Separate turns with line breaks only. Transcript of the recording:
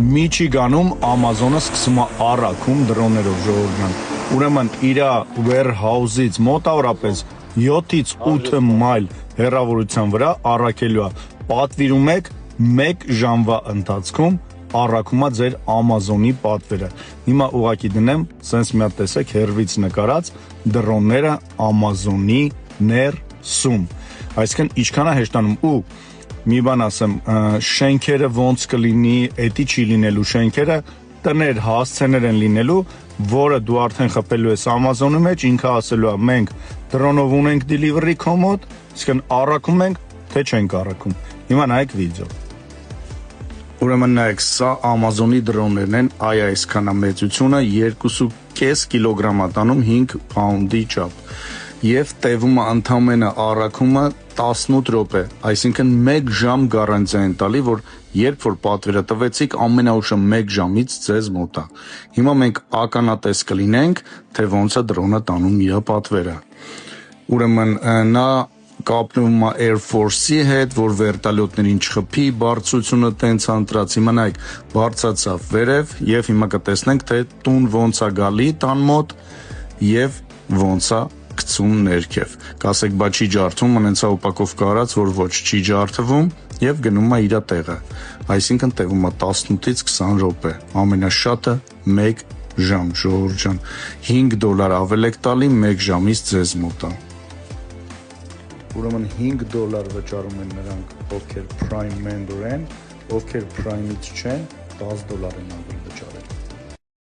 Միչիգանում Amazon-ը սկսում է առաքում դրոններով ժողովուրդ ջան։ Ուրեմն իր warehouse-ից մոտավորապես 7-ից 8 մայլ հեռավորության վրա առաքելու է։ Պատվիրում եք 1 ժամվա ընթացքում առաքումա ձեր Amazon-ի պատվերը։ Հիմա ուղակի դնեմ, սենց մի հատ տեսեք հերվից նկարած դրոնները Amazon-ի ներսում։ Այսինքն ինչքան է հեշտանում ու մի բան ասեմ, շենքերը ոնց կլինի, էդի չի լինելու շենքերը, տներ, հասցեներ են լինելու, որը դու արդեն խփելու ես Amazon-ի մեջ, ինքը ասելու է մենք դրոնով ունենք delivery քո մոտ, իսկն առաքում ենք, թե չենք առաքում։ Հիմա նայեք վիդեո։ Ուրեմն նայեք, սա Amazon-ի դրոններն են, այ այսքան է մեծությունը, 2.5 կիլոգրամ է տանում 5 pound-ի չափ։ Եվ տևում է ընդամենը առաքումը 18 րոպե, այսինքն 1 ժամ գարանտիա են տալի, որ երբ որ պատվերը տվեցիք, ամենաուշը 1 ժամից ձեզ մոտ է։ Հիմա մենք ականատես կլինենք, թե ոնց է դրոնը տանում իր պատվերը։ Ուրեմն նա կապնում է Air Force-ի հետ, որ վերտալյոտներին չխփի, բարձրությունը տենց անտրած, հիմա նայեք, բարձրացավ վերև եւ հիմա կտեսնենք, թե տուն ոնց է գալի տան մոտ եւ ոնց է գցում ներքև։ Կասեք, բա չի ջարդվում, մնացա ուպակով կարած, որ ոչ չի ջարդվում եւ գնում է իր տեղը։ Այսինքն տևում է 18-ից 20 րոպե, ամենաշատը 1 ժամ, ժողովուրդ ջան, $5 ավել եք տալի 1 ժամից ձեզ մոտ է։ Ուրեմն $5 վճարում են նրանք, ովքեր Prime member են, ովքեր Prime-ից չեն, $10 են